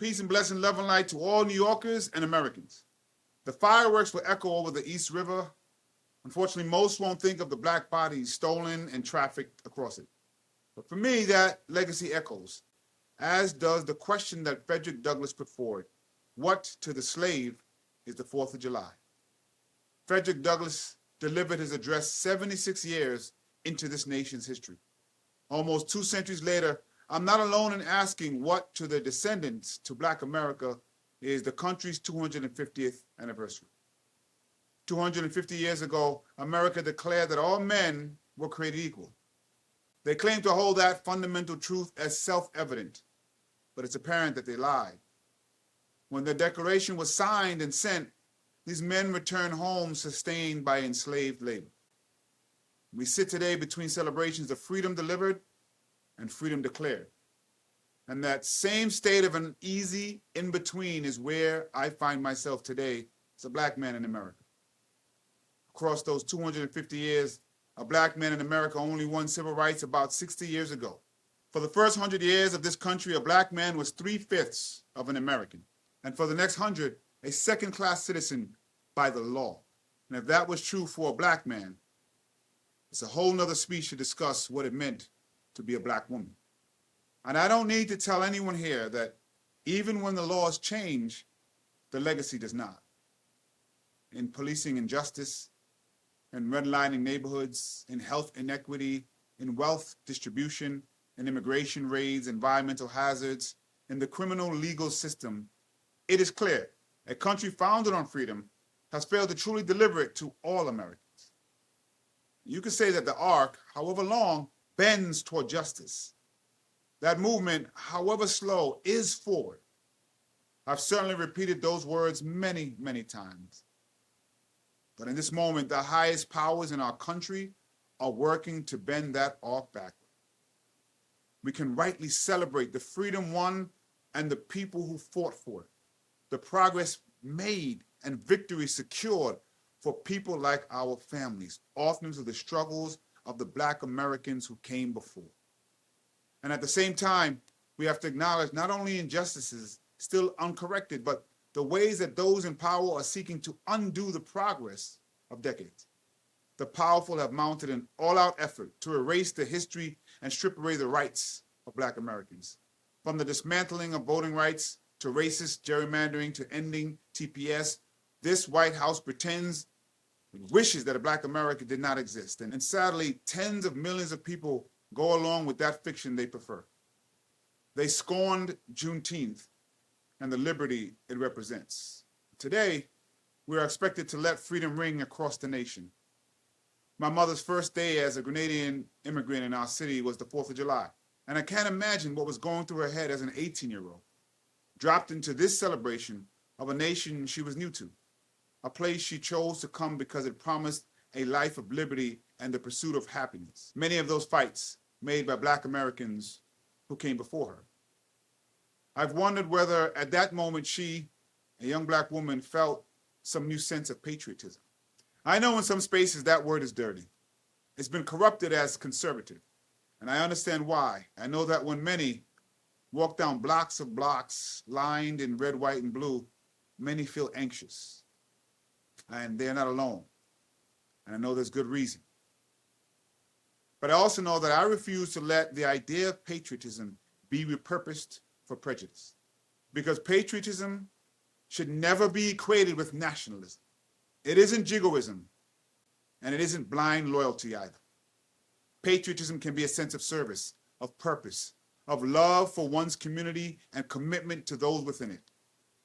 Peace and blessing, love and light to all New Yorkers and Americans. The fireworks will echo over the East River. Unfortunately, most won't think of the black bodies stolen and trafficked across it. But for me, that legacy echoes, as does the question that Frederick Douglass put forward: what to the slave is the 4th of July? Frederick Douglass delivered his address 76 years into this nation's history. Almost 2 centuries later, I'm not alone in asking what to the descendants to Black America is the country's 250th anniversary. 250 years ago, America declared that all men were created equal. They claimed to hold that fundamental truth as self-evident, but it's apparent that they lied. When the Declaration was signed and sent, these men returned home sustained by enslaved labor. We sit today between celebrations of freedom delivered and freedom declared. And that same state of uneasy in-between is where I find myself today as a black man in America. Across those 250 years, a black man in America only won civil rights about 60 years ago. For the first 100 years of this country, a black man was 3/5 of an American. And for the next 100, a second-class citizen by the law. And if that was true for a black man, it's a whole nother speech to discuss what it meant to be a black woman. And I don't need to tell anyone here that even when the laws change, the legacy does not. In policing injustice, in redlining neighborhoods, in health inequity, in wealth distribution, in immigration raids, environmental hazards, in the criminal legal system, it is clear a country founded on freedom has failed to truly deliver it to all Americans. You could say that the arc, however long, bends toward justice. That movement, however slow, is forward. I've certainly repeated those words many, many times. But in this moment, the highest powers in our country are working to bend that arc backward. We can rightly celebrate the freedom won and the people who fought for it, the progress made and victory secured for people like our families, authors of the struggles of the Black Americans who came before. And at the same time, we have to acknowledge not only injustices still uncorrected, but the ways that those in power are seeking to undo the progress of decades. The powerful have mounted an all-out effort to erase the history and strip away the rights of Black Americans. From the dismantling of voting rights to racist gerrymandering to ending TPS, this White House pretends, wishes that a Black America did not exist. And sadly, tens of millions of people go along with that fiction they prefer. They scorned Juneteenth and the liberty it represents. Today, we are expected to let freedom ring across the nation. My mother's first day as a Grenadian immigrant in our city was the 4th of July. And I can't imagine what was going through her head as an 18-year-old, dropped into this celebration of a nation she was new to, a place she chose to come because it promised a life of liberty and the pursuit of happiness. Many of those fights made by Black Americans who came before her. I've wondered whether at that moment she, a young Black woman, felt some new sense of patriotism. I know in some spaces that word is dirty. It's been corrupted as conservative, and I understand why. I know that when many walk down blocks of blocks lined in red, white, and blue, many feel anxious, and they're not alone. And I know there's good reason. But I also know that I refuse to let the idea of patriotism be repurposed for prejudice, because patriotism should never be equated with nationalism. It isn't jingoism, and it isn't blind loyalty either. Patriotism can be a sense of service, of purpose, of love for one's community and commitment to those within it,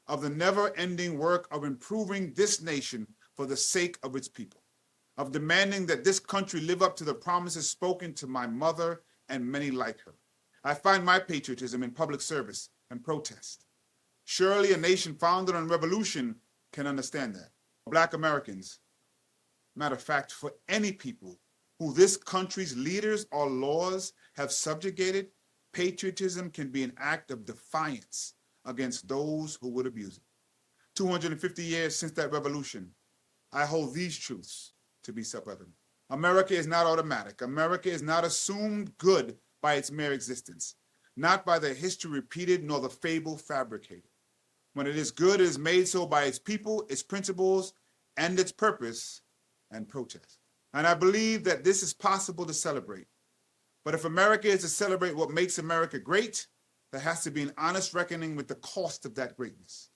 of the never-ending work of improving this nation for the sake of its people, of demanding that this country live up to the promises spoken to my mother and many like her. I find my patriotism in public service and protest. Surely a nation founded on revolution can understand that. Black Americans, matter of fact, for any people who this country's leaders or laws have subjugated, patriotism can be an act of defiance against those who would abuse it. 250 years since that revolution, I hold these truths to be self-evident. America is not automatic. America is not assumed good by its mere existence. not by the history repeated nor the fable fabricated. When it is good, it is made so by its people, its principles, and its purpose and protest. And I believe that this is possible to celebrate. But if America is to celebrate what makes America great, there has to be an honest reckoning with the cost of that greatness.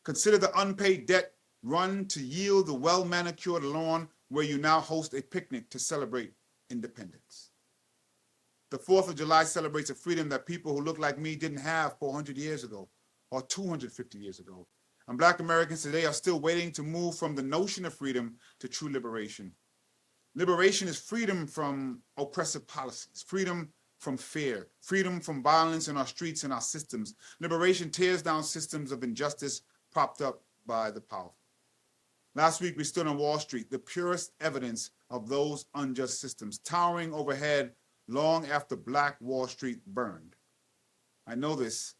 Consider the unpaid debt run to yield the well-manicured lawn where you now host a picnic to celebrate independence. The 4th of July celebrates a freedom that people who look like me didn't have 400 years ago or 250 years ago. And Black Americans today are still waiting to move from the notion of freedom to true liberation. Liberation is freedom from oppressive policies, freedom from fear, freedom from violence in our streets and our systems. Liberation tears down systems of injustice propped up by the powerful. Last week, we stood on Wall Street, the purest evidence of those unjust systems, towering overhead long after Black Wall Street burned. I know this,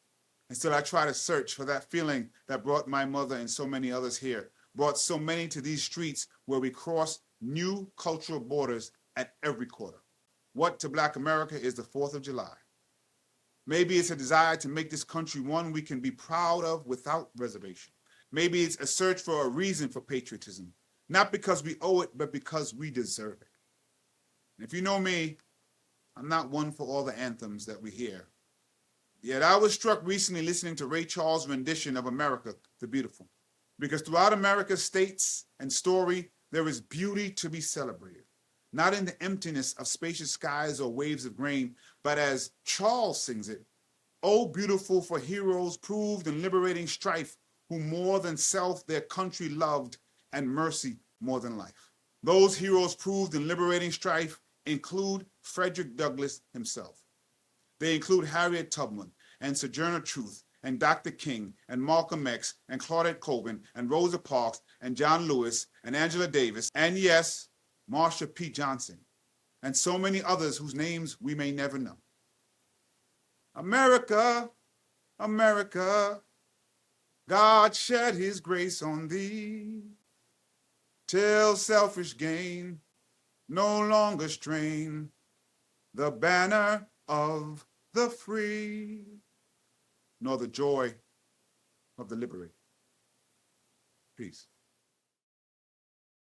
and still I try to search for that feeling that brought my mother and so many others here, brought so many to these streets where we cross new cultural borders at every corner. What to Black America is the 4th of July? Maybe it's a desire to make this country one we can be proud of without reservation. Maybe it's a search for a reason for patriotism, not because we owe it, but because we deserve it. And if you know me, I'm not one for all the anthems that we hear. Yet I was struck recently listening to Ray Charles' rendition of America the Beautiful, because throughout America's states and story, there is beauty to be celebrated, not in the emptiness of spacious skies or waves of grain, but as Charles sings it, "Oh, beautiful for heroes proved in liberating strife, who more than self their country loved, and mercy more than life." Those heroes proved in liberating strife include Frederick Douglass himself. They include Harriet Tubman and Sojourner Truth and Dr. King and Malcolm X and Claudette Colvin and Rosa Parks and John Lewis and Angela Davis and, yes, Marsha P. Johnson and so many others whose names we may never know. America, America, God shed his grace on thee, till selfish gain no longer strain the banner of the free, nor the joy of the liberated. Peace.